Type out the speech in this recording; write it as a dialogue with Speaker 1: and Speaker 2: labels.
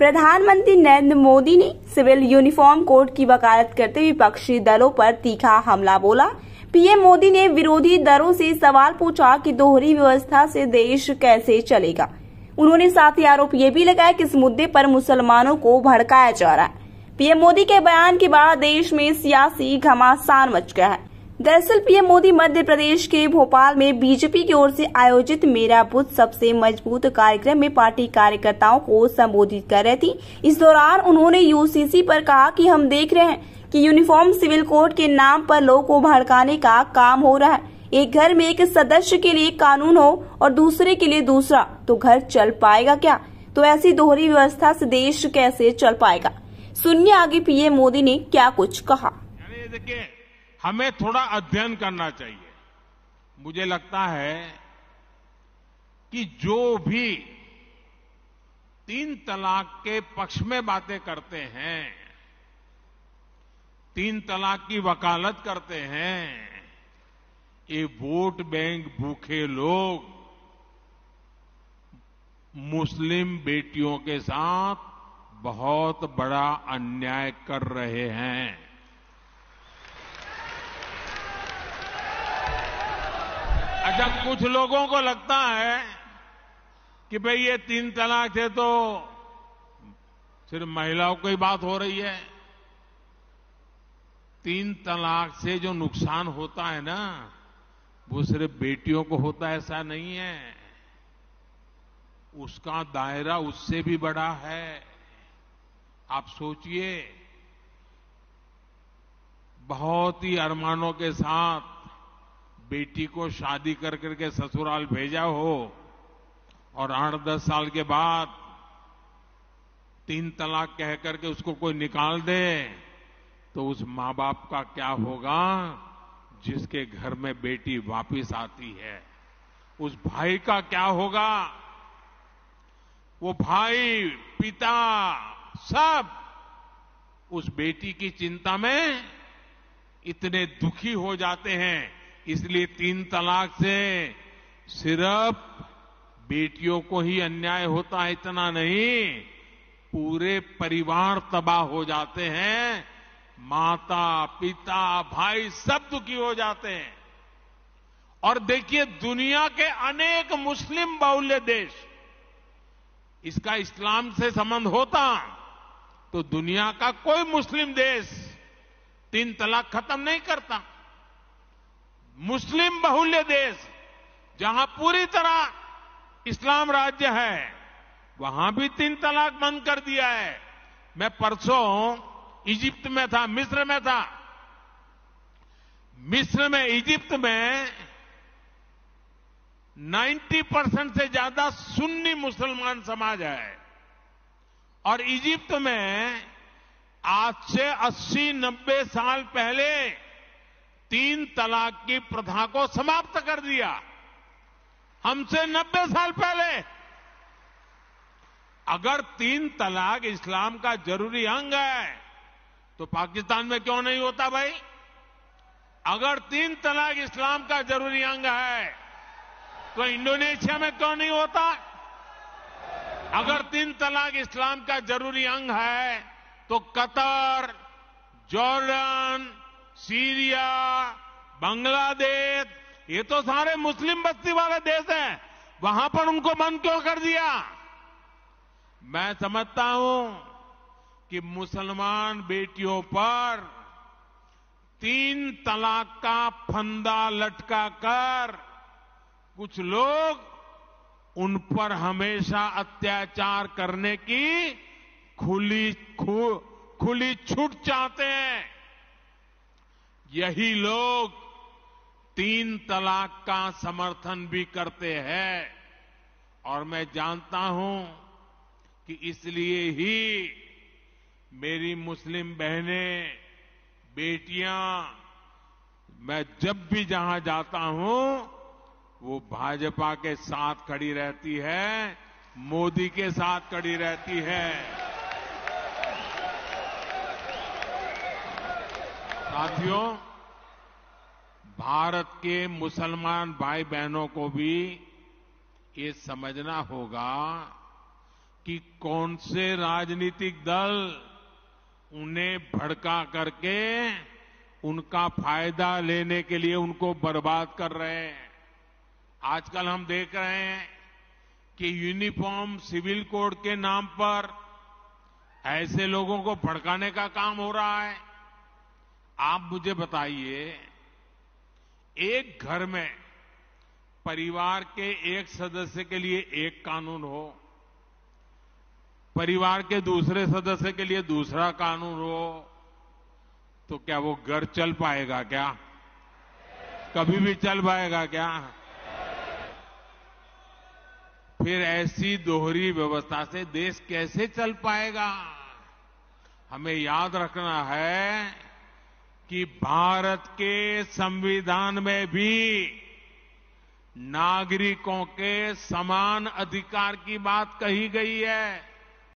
Speaker 1: प्रधानमंत्री नरेंद्र मोदी ने civil uniform code की वकालत करते हुए विपक्षी दलों पर तीखा हमला बोला। पीएम मोदी ने विरोधी दलों से सवाल पूछा कि दोहरी व्यवस्था से देश कैसे चलेगा। उन्होंने साथ ही आरोप ये भी लगाया कि इस मुद्दे पर मुसलमानों को भड़काया जा रहा है। पीएम मोदी के बयान के बाद देश में सियासी घमासान मच गया है। दरअसल पीएम मोदी मध्य प्रदेश के भोपाल में बीजेपी की ओर से आयोजित मेरा बुथ सबसे मजबूत कार्यक्रम में पार्टी कार्यकर्ताओं को संबोधित कर रहे थे। इस दौरान उन्होंने यूसीसी पर कहा कि हम देख रहे हैं कि यूनिफॉर्म सिविल कोड के नाम पर लोगों को भड़काने का काम हो रहा है। एक घर में एक सदस्य के लिए कानून हो और दूसरे के लिए दूसरा, तो घर चल पाएगा क्या? तो ऐसी दोहरी व्यवस्था से देश कैसे चल पाएगा? सुनिए आगे पीएम मोदी ने क्या कुछ कहा।
Speaker 2: देखिए, हमें थोड़ा अध्ययन करना चाहिए। मुझे लगता है कि जो भी 3 तलाक के पक्ष में बातें करते हैं, 3 तलाक की वकालत करते हैं, ये वोट बैंक भूखे लोग मुस्लिम बेटियों के साथ बहुत बड़ा अन्याय कर रहे हैं। अच्छा, कुछ लोगों को लगता है कि भाई ये 3 तलाक से तो सिर्फ महिलाओं की बात हो रही है। 3 तलाक से जो नुकसान होता है ना, वो सिर्फ बेटियों को होता है ऐसा नहीं है, उसका दायरा उससे भी बड़ा है। आप सोचिए, बहुत ही अरमानों के साथ बेटी को शादी कर करके ससुराल भेजा हो और 8-10 साल के बाद 3 तलाक कह करके उसको कोई निकाल दे, तो उस मां बाप का क्या होगा जिसके घर में बेटी वापिस आती है? उस भाई का क्या होगा? वो भाई, पिता, सब उस बेटी की चिंता में इतने दुखी हो जाते हैं। इसलिए 3 तलाक से सिर्फ बेटियों को ही अन्याय होता है इतना नहीं, पूरे परिवार तबाह हो जाते हैं। माता, पिता, भाई सब दुखी हो जाते हैं। और देखिए, दुनिया के अनेक मुस्लिम बहुल्य देश, इसका इस्लाम से संबंध होता तो दुनिया का कोई मुस्लिम देश 3 तलाक खत्म नहीं करता। मुस्लिम बहुल्य देश जहां पूरी तरह इस्लाम राज्य है, वहां भी 3 तलाक बंद कर दिया है। मैं परसों इजिप्ट में था, मिस्र में था। मिस्र में, इजिप्ट में 90% से ज्यादा सुन्नी मुसलमान समाज है और इजिप्ट में आज से 80-90 साल पहले 3 तलाक की प्रथा को समाप्त कर दिया। हमसे 90 साल पहले। अगर 3 तलाक इस्लाम का जरूरी अंग है तो पाकिस्तान में क्यों नहीं होता भाई? अगर 3 तलाक इस्लाम का जरूरी अंग है तो इंडोनेशिया में क्यों नहीं होता? अगर 3 तलाक इस्लाम का जरूरी अंग है तो कतर, जॉर्डन, सीरिया, बांग्लादेश, ये तो सारे मुस्लिम बस्ती वाले देश हैं, वहां पर उनको बंद क्यों कर दिया? मैं समझता हूं कि मुसलमान बेटियों पर 3 तलाक का फंदा लटका कर कुछ लोग उन पर हमेशा अत्याचार करने की खुली छूट चाहते हैं। यही लोग 3 तलाक का समर्थन भी करते हैं और मैं जानता हूं कि इसलिए ही मेरी मुस्लिम बहनें, बेटियां, मैं जब भी जहां जाता हूं वो भाजपा के साथ खड़ी रहती है, मोदी के साथ खड़ी रहती है। साथियों, भारत के मुसलमान भाई बहनों को भी ये समझना होगा कि कौन से राजनीतिक दल उन्हें भड़का करके उनका फायदा लेने के लिए उनको बर्बाद कर रहे हैं। आजकल हम देख रहे हैं कि यूनिफॉर्म सिविल कोड के नाम पर ऐसे लोगों को भड़काने का काम हो रहा है। आप मुझे बताइए, एक घर में परिवार के एक सदस्य के लिए एक कानून हो, परिवार के दूसरे सदस्य के लिए दूसरा कानून हो, तो क्या वो घर चल पाएगा क्या? कभी भी चल पाएगा क्या? फिर ऐसी दोहरी व्यवस्था से देश कैसे चल पाएगा? हमें याद रखना है कि भारत के संविधान में भी नागरिकों के समान अधिकार की बात कही गई है।